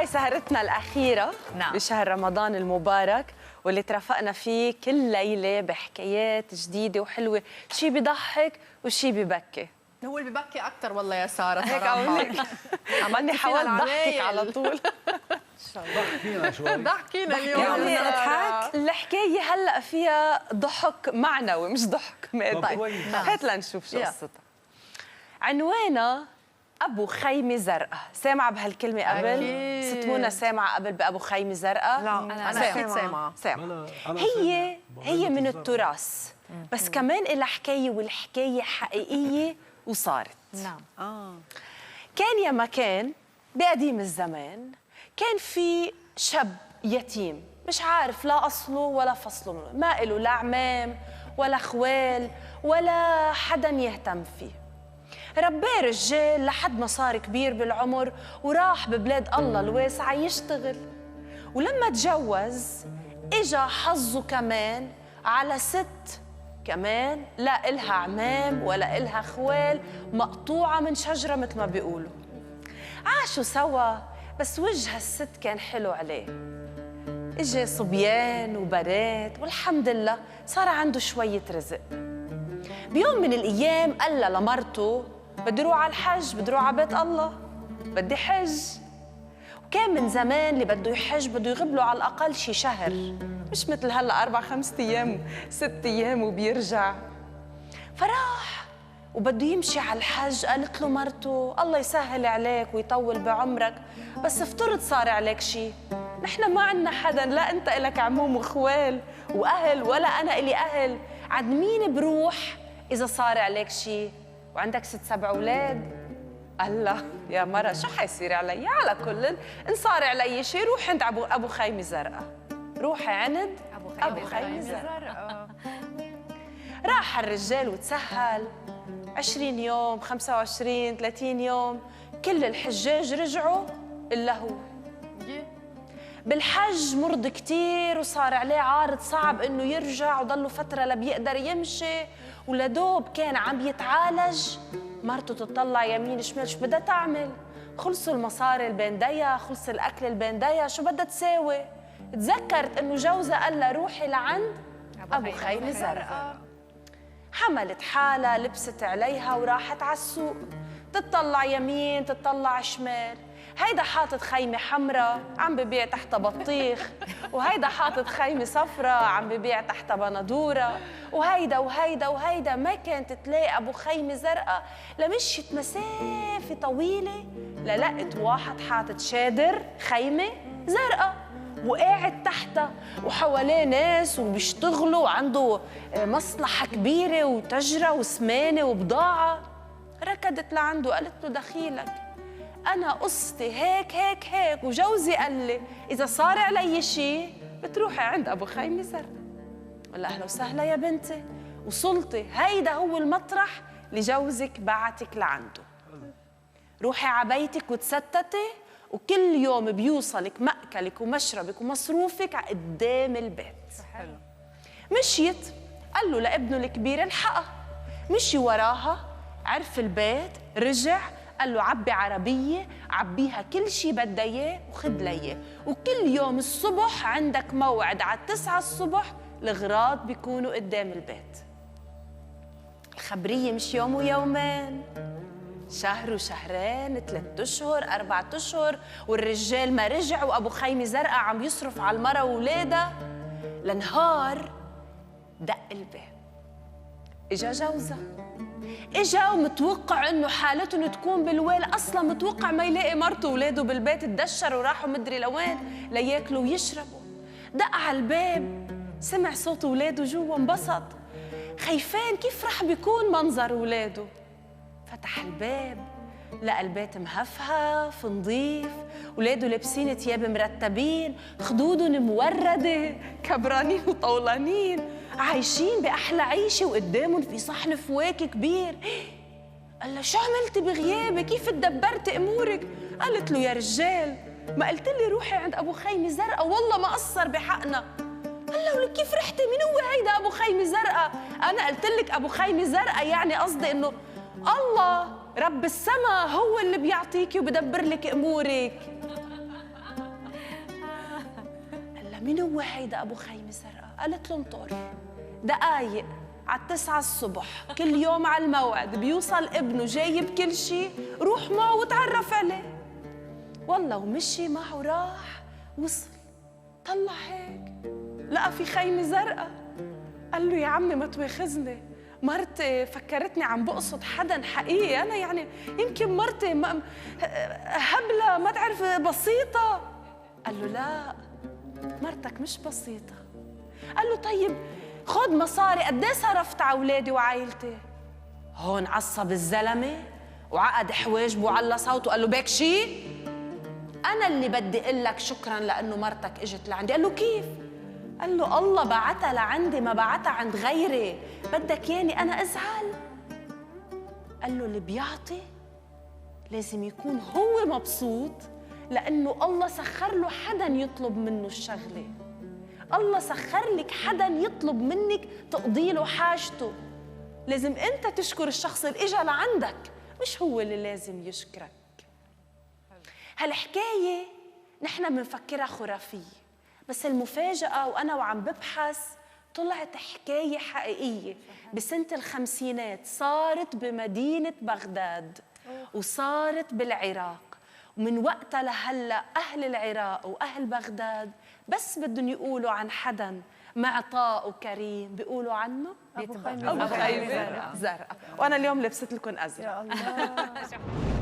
هاي سهرتنا الأخيرة بشهر رمضان المبارك، واللي ترافقنا فيه كل ليلة بحكايات جديدة وحلوة، شي بيضحك وشي بيبكي. هو اللي ببكي أكثر والله يا سارة هيك أقولك. عمالي حاولت ضحكك على طول. ضحكينا شوي. ضحكينا اليوم. يعني اضحك. الحكاية هلأ فيها ضحك معنوي مش ضحك مادي. طيب هات لنشوف شو قصتها. عنوانها أبو خيمة زرقاء. سامعة بهالكلمة قبل؟ أكيد. ست منى سامعة قبل بأبو خيمة زرقاء؟ لا أنا أكيد سامعة. هي من التراث، بس كمان إلها حكاية، والحكاية حقيقية وصارت. نعم. كان يا مكان بقديم الزمان كان في شاب يتيم مش عارف لا أصله ولا فصله منه، ما إله لا عمام ولا خوال ولا حدا يهتم فيه. رباه رجال لحد ما صار كبير بالعمر وراح ببلاد الله الواسعة يشتغل. ولما تجوز إجا حظه كمان على ست كمان لا إلها عمام ولا إلها خوال، مقطوعة من شجرة مثل ما بيقولوا. عاشوا سوا، بس وجه الست كان حلو عليه. إجا صبيان وبنات والحمد لله صار عنده شوية رزق. بيوم من الأيام قال لها لمرته بدي روح على الحج، بدي روح على بيت الله، بدي حج. وكان من زمان اللي بده يحج بده يغيب له على الأقل شي شهر، مش مثل هلا 4-5 أيام 6 أيام وبيرجع. فراح وبده يمشي على الحج. قالت له مرته الله يسهل عليك ويطول بعمرك، بس افترض صار عليك شي، نحن ما عنا حدا، لا انت إلك عموم وخوال واهل ولا انا إلي اهل، عند مين بروح اذا صار عليك شي وعندك 6-7 اولاد؟ قال لا يا مرة شو حيصير علي؟ على كل ان صار علي شي روح عند ابو خيمة زرقاء، روحي عند ابو خيمة زرقاء. راح الرجال وتسهل 20 يوم 25 30 يوم، كل الحجاج رجعوا إلا هو. بالحج مرض كتير وصار عليه عارض صعب إنه يرجع، وضله فترة لبيقدر يمشي، ولدوب كان عم يتعالج. مرته تطلع يمين شمال شو بدها تعمل؟ خلصوا المصاري البندية، خلص الأكل البندية، شو بدها تساوي؟ تذكرت إنه جوزها قال لها روحي لعند أبو خيمة زرقاء. حملت حالها، لبست عليها وراحت على السوق، تطلع يمين تطلع شمال. هيدا حاطط خيمة حمراء عم ببيع تحتها بطيخ، وهيدا حاطط خيمة صفراء عم ببيع تحتها بندورة، وهيدا وهيدا وهيدا. ما كانت تلاقي أبو خيمة زرقاء لمشيت مسافة طويلة للقت واحد حاطط شادر خيمة زرقاء وقاعد تحتها، وحواليه ناس وبيشتغلوا وعنده مصلحة كبيرة وتجرة وسمانة وبضاعة. ركضت لعنده قالت له دخيلك، أنا قصتي هيك هيك هيك، وجوزي قال لي إذا صار علي شيء بتروحي عند أبو خيمة زرقاء. قال أهلا وسهلا يا بنتي، وصلتي هيدا هو المطرح اللي جوزك بعتك لعنده. روحي على بيتك وتستتي، وكل يوم بيوصلك مأكلك ومشربك ومصروفك قدام البيت. حلو. مشيت، قال له لابنه الكبير الحقها، مشي وراها، عرف البيت، رجع قال له عبي عربية عبيها كل شي بدها اياه وخذ لي اياه، وكل يوم الصبح عندك موعد على 9 الصبح الغراض بيكونوا قدام البيت. الخبرية مش يوم ويومين، شهر وشهرين 3 أشهر 4 أشهر، والرجال ما رجع، وأبو خيمة زرقاء عم يصرف على المرة وولادها. لنهار دق الباب، إجا جوزها، إجا ومتوقع إنه حالتهم تكون بالويل، أصلا متوقع ما يلاقي مرته وولاده بالبيت، تدشروا وراحوا مدري لوين لياكلوا ويشربوا. دق على الباب، سمع صوت ولاده جوا، انبسط، خايفين كيف رح بيكون منظر ولاده. فتح الباب، لقى البيت مهفهف نظيف، ولاده لابسين ثياب مرتبين، خدودهم موردة، كبرانين وطولانين، عايشين بأحلى عيشة، وقدامهم في صحن فواكه كبير. قال لها شو عملتي بغيابي؟ كيف تدبرتي أمورك؟ قالت له يا رجال ما قلت لي روحي عند أبو خيمة زرقاء، والله ما قصر بحقنا. قال له كيف رحتي؟ مين هو هيدا أبو خيمة زرقاء؟ أنا قلت لك أبو خيمة زرقاء يعني قصدي إنه الله رب السما هو اللي بيعطيكي وبدبر لك امورك. مين هو هيدا أبو خيمة زرقاء؟ قالت له انطر دقايق على 9 الصبح كل يوم على الموعد بيوصل ابنه جايب كل شيء، روح معه وتعرف عليه. والله ومشي معه راح وصل، طلع هيك لقى في خيمة زرقاء. قال له يا عمي ما تواخذني، مرتي فكرتني عم بقصد حدا حقيقي، أنا يعني يمكن مرتي هبلة ما تعرف بسيطة. قال له لا مرتك مش بسيطة. قال له طيب خد مصاري، قد ايه صرفت على اولادي وعائلتي؟ هون عصب الزلمه وعقد حواجبه وعلى صوته، قال له بك شيء؟ انا اللي بدي اقول لك شكرا لانه مرتك اجت لعندي. قال له كيف؟ قال له الله بعتها لعندي ما بعتها عند غيري، بدك ياني انا ازعل؟ قال له اللي بيعطي لازم يكون هو مبسوط، لانه الله سخر له حدا يطلب منه الشغله. الله سخر لك حدا يطلب منك تقضي له حاجته. لازم انت تشكر الشخص اللي اجى لعندك، مش هو اللي لازم يشكرك. هالحكايه نحن بنفكرها خرافيه، بس المفاجاه وانا وعم ببحث طلعت حكايه حقيقيه. بسنه الخمسينات صارت بمدينه بغداد وصارت بالعراق، ومن وقتها لهلا اهل العراق واهل بغداد بس بدهم يقولوا عن حدا معطاء وكريم بيقولوا عنه أبو خيمة زرقاء. وانا اليوم لبست لكم ازرق. يا الله.